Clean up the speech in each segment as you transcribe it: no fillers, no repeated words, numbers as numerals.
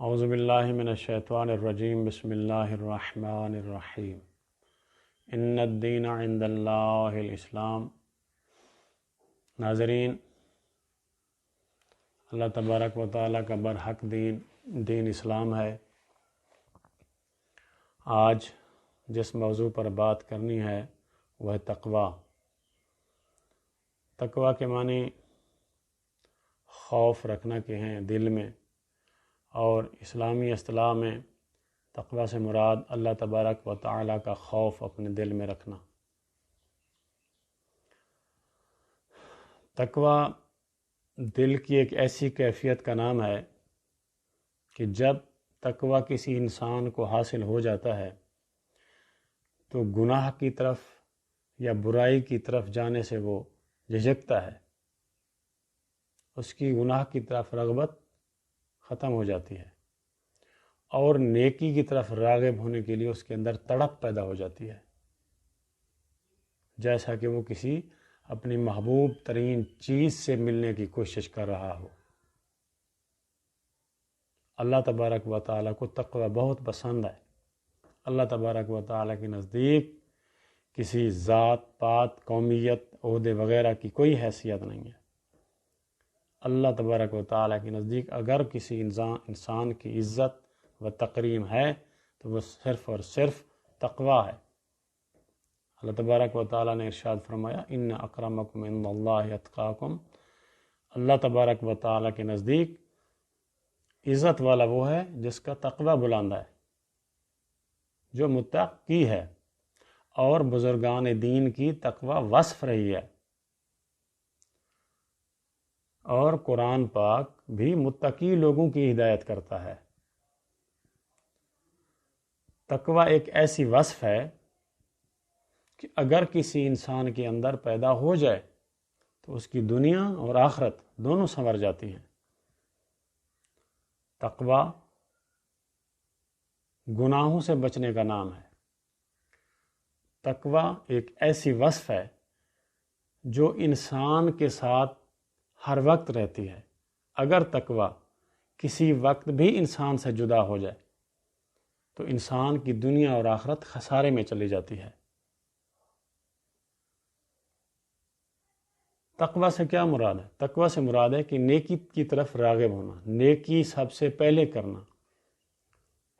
اعوذ باللہ من الشیطان الرجیم بسم اللہ الرحمن الرحیم ان الدین عند اللہ الاسلام۔ ناظرین، اللہ تبارک و تعالیٰ کا برحق دین اسلام ہے۔ آج جس موضوع پر بات کرنی ہے وہ ہے تقوی۔ تقوی کے معنی خوف رکھنا کے ہیں دل میں، اور اسلامی اصطلاح میں تقوی سے مراد اللہ تبارک و تعالیٰ کا خوف اپنے دل میں رکھنا۔ تقوی دل کی ایک ایسی کیفیت کا نام ہے کہ جب تقوی کسی انسان کو حاصل ہو جاتا ہے تو گناہ کی طرف یا برائی کی طرف جانے سے وہ جھجکتا ہے، اس کی گناہ کی طرف رغبت ختم ہو جاتی ہے، اور نیکی کی طرف راغب ہونے کے لیے اس کے اندر تڑپ پیدا ہو جاتی ہے، جیسا کہ وہ کسی اپنی محبوب ترین چیز سے ملنے کی کوشش کر رہا ہو۔ اللہ تبارک و تعالیٰ کو تقوی بہت پسند ہے۔ اللہ تبارک و تعالیٰ کے نزدیک کسی ذات پات، قومیت، عہدے وغیرہ کی کوئی حیثیت نہیں ہے۔ اللہ تبارک و تعالیٰ کے نزدیک اگر کسی انسان کی عزت و تکریم ہے تو وہ صرف اور صرف تقوی ہے۔ اللہ تبارک و تعالیٰ نے ارشاد فرمایا ان اکرمکم عند اللہ اتقاکم۔ اللہ تبارک و تعالیٰ کے نزدیک عزت والا وہ ہے جس کا تقوی بلند ہے، جو متقی ہے، اور بزرگان دین کی تقوی وصف رہی ہے، اور قرآن پاک بھی متقی لوگوں کی ہدایت کرتا ہے۔ تقوی ایک ایسی وصف ہے کہ اگر کسی انسان کے اندر پیدا ہو جائے تو اس کی دنیا اور آخرت دونوں سنور جاتی ہیں۔ تقوی گناہوں سے بچنے کا نام ہے۔ تقوی ایک ایسی وصف ہے جو انسان کے ساتھ ہر وقت رہتی ہے۔ اگر تقوی کسی وقت بھی انسان سے جدا ہو جائے تو انسان کی دنیا اور آخرت خسارے میں چلی جاتی ہے۔ تقوی سے کیا مراد ہے؟ تقوی سے مراد ہے کہ نیکی کی طرف راغب ہونا، نیکی سب سے پہلے کرنا،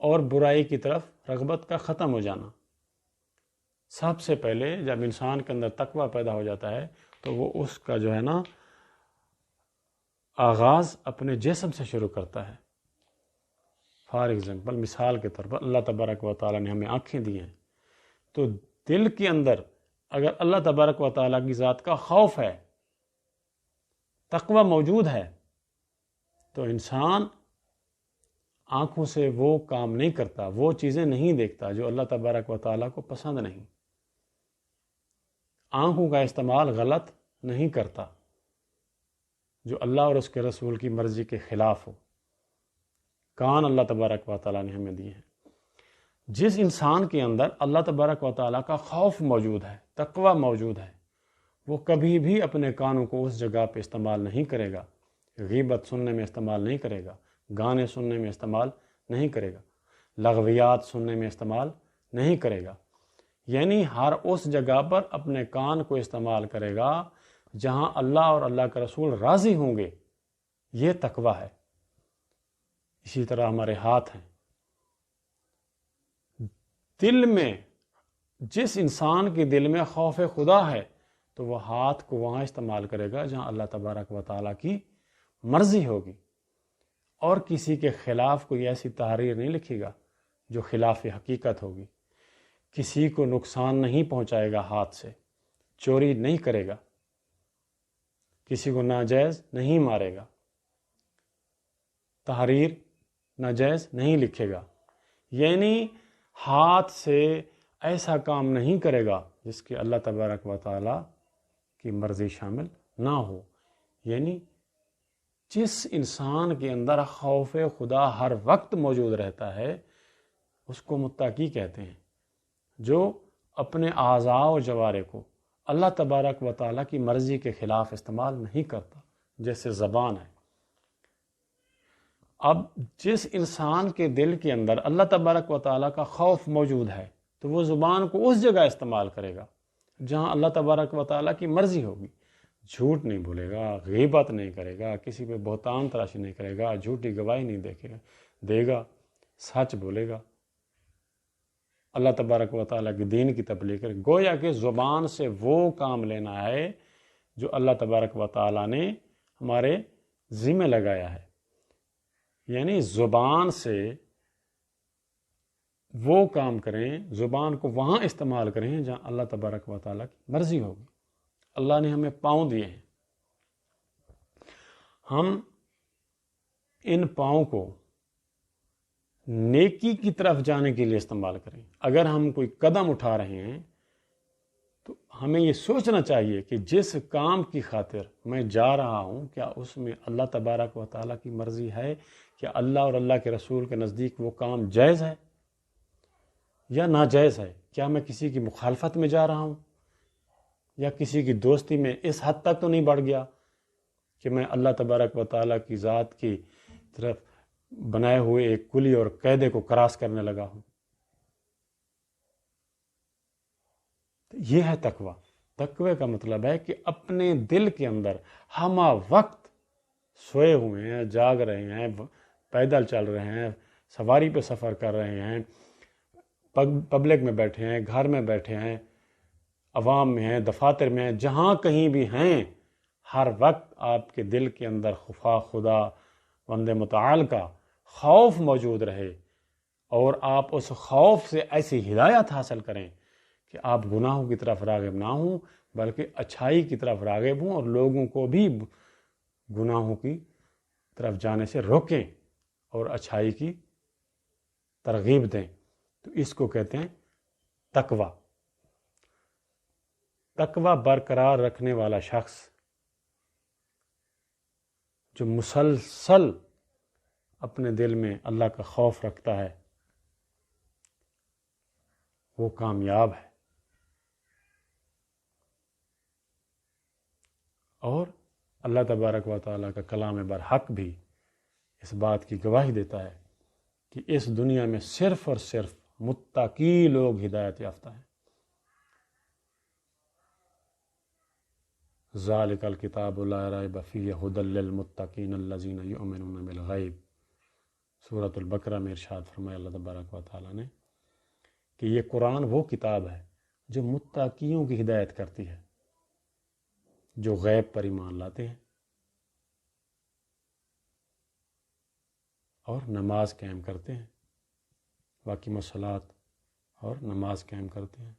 اور برائی کی طرف رغبت کا ختم ہو جانا۔ سب سے پہلے جب انسان کے اندر تقوی پیدا ہو جاتا ہے تو وہ اس کا جو ہے نا آغاز اپنے جسم سے شروع کرتا ہے۔ فار ایگزامپل، مثال کے طور پر اللہ تبارک و تعالیٰ نے ہمیں آنکھیں دی ہیں، تو دل کے اندر اگر اللہ تبارک و تعالیٰ کی ذات کا خوف ہے، تقوی موجود ہے، تو انسان آنکھوں سے وہ کام نہیں کرتا، وہ چیزیں نہیں دیکھتا جو اللہ تبارک و تعالیٰ کو پسند نہیں، آنکھوں کا استعمال غلط نہیں کرتا جو اللہ اور اس کے رسول کی مرضی کے خلاف ہو۔ کان اللہ تبارک و تعالیٰ نے ہمیں دیے ہیں۔ جس انسان کے اندر اللہ تبارک و تعالیٰ کا خوف موجود ہے، تقوی موجود ہے، وہ کبھی بھی اپنے کانوں کو اس جگہ پہ استعمال نہیں کرے گا، غیبت سننے میں استعمال نہیں کرے گا، گانے سننے میں استعمال نہیں کرے گا، لغویات سننے میں استعمال نہیں کرے گا، یعنی ہر اس جگہ پر اپنے کان کو استعمال کرے گا جہاں اللہ اور اللہ کے رسول راضی ہوں گے۔ یہ تقوی ہے۔ اسی طرح ہمارے ہاتھ ہیں۔ دل میں جس انسان کے دل میں خوف خدا ہے تو وہ ہاتھ کو وہاں استعمال کرے گا جہاں اللہ تبارک و تعالیٰ کی مرضی ہوگی، اور کسی کے خلاف کوئی ایسی تحریر نہیں لکھے گا جو خلاف حقیقت ہوگی۔ کسی کو نقصان نہیں پہنچائے گا، ہاتھ سے چوری نہیں کرے گا، کسی کو ناجائز نہیں مارے گا، تحریر ناجائز نہیں لکھے گا، یعنی ہاتھ سے ایسا کام نہیں کرے گا جس کے اللہ تبارک و تعالیٰ کی مرضی شامل نہ ہو۔ یعنی جس انسان کے اندر خوف خدا ہر وقت موجود رہتا ہے اس کو متقی کہتے ہیں، جو اپنے اعضاء و جوارح کو اللہ تبارک و تعالیٰ کی مرضی کے خلاف استعمال نہیں کرتا، جیسے زبان ہے۔ اب جس انسان کے دل کے اندر اللہ تبارک و تعالیٰ کا خوف موجود ہے تو وہ زبان کو اس جگہ استعمال کرے گا جہاں اللہ تبارک و تعالیٰ کی مرضی ہوگی. جھوٹ نہیں بولے گا، غیبت نہیں کرے گا، کسی پہ بہتان تراشی نہیں کرے گا، جھوٹی گواہی نہیں دے گا، سچ بولے گا، اللہ تبارک و تعالیٰ کے دین کی تبلیغ کرے. گویا کہ زبان سے وہ کام لینا ہے جو اللہ تبارک و تعالیٰ نے ہمارے ذمہ لگایا ہے. یعنی زبان سے وہ کام کریں، زبان کو وہاں استعمال کریں جہاں اللہ تبارک و تعالیٰ کی مرضی ہوگی. اللہ نے ہمیں پاؤں دیے ہیں، ہم ان پاؤں کو نیکی کی طرف جانے کے لیے استعمال کریں. اگر ہم کوئی قدم اٹھا رہے ہیں تو ہمیں یہ سوچنا چاہیے کہ جس کام کی خاطر میں جا رہا ہوں کیا اس میں اللہ تبارک و تعالیٰ کی مرضی ہے؟ کیا اللہ اور اللہ کے رسول کے نزدیک وہ کام جائز ہے یا ناجائز ہے؟ کیا میں کسی کی مخالفت میں جا رہا ہوں یا کسی کی دوستی میں اس حد تک تو نہیں بڑھ گیا کہ میں اللہ تبارک و تعالیٰ کی ذات کی طرف بنائے ہوئے ایک کلی اور قاعدے کو کراس کرنے لگا ہوں؟ یہ ہے تقوی. تقوی کا مطلب ہے کہ اپنے دل کے اندر ہمہ وقت سوئے ہوئے ہیں، جاگ رہے ہیں، پیدل چل رہے ہیں، سواری پہ سفر کر رہے ہیں، پبلک میں بیٹھے ہیں، گھر میں بیٹھے ہیں، عوام میں ہیں، دفاتر میں ہیں، جہاں کہیں بھی ہیں، ہر وقت آپ کے دل کے اندر خدا بند متعال کا خوف موجود رہے اور آپ اس خوف سے ایسی ہدایت حاصل کریں کہ آپ گناہوں کی طرف راغب نہ ہوں بلکہ اچھائی کی طرف راغب ہوں اور لوگوں کو بھی گناہوں کی طرف جانے سے روکیں اور اچھائی کی ترغیب دیں. تو اس کو کہتے ہیں تقوی. تقوی برقرار رکھنے والا شخص جو مسلسل اپنے دل میں اللہ کا خوف رکھتا ہے وہ کامیاب ہے. اور اللہ تبارک و تعالیٰ کا کلام برحق بھی اس بات کی گواہی دیتا ہے کہ اس دنیا میں صرف اور صرف متقی لوگ ہدایت یافتہ ہیں. ذالک الکتاب لا ریب فیہ ھدی للمتقین الذین یؤمنون بالغیب. سورۃ البقرہ میں ارشاد فرمایا اللہ تبارک و تعالیٰ نے کہ یہ قرآن وہ کتاب ہے جو متقیوں کی ہدایت کرتی ہے جو غیب پر ایمان لاتے ہیں اور نماز قائم کرتے ہیں، واقعی الصلاۃ اور نماز قائم کرتے ہیں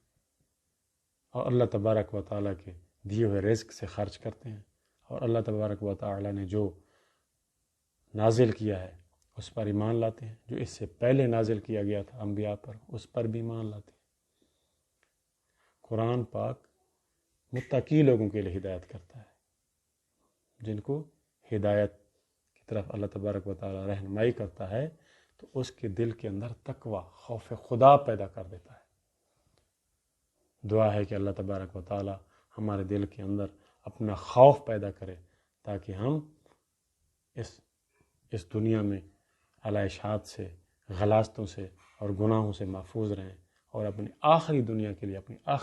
اور اللہ تبارک و تعالیٰ کے دیے ہوئے رزق سے خرچ کرتے ہیں اور اللہ تبارک و تعالیٰ نے جو نازل کیا ہے اس پر ایمان لاتے ہیں، جو اس سے پہلے نازل کیا گیا تھا انبیاء پر اس پر بھی ایمان لاتے ہیں. قرآن پاک متقی لوگوں کے لیے ہدایت کرتا ہے. جن کو ہدایت کی طرف اللہ تبارک و تعالیٰ رہنمائی کرتا ہے تو اس کے دل کے اندر تقوی خوف خدا پیدا کر دیتا ہے. دعا ہے کہ اللہ تبارک و تعالیٰ ہمارے دل کے اندر اپنا خوف پیدا کرے تاکہ ہم اس دنیا میں علائشات سے، غلاستوں سے اور گناہوں سے محفوظ رہیں اور اپنی آخری دنیا کے لیے اپنی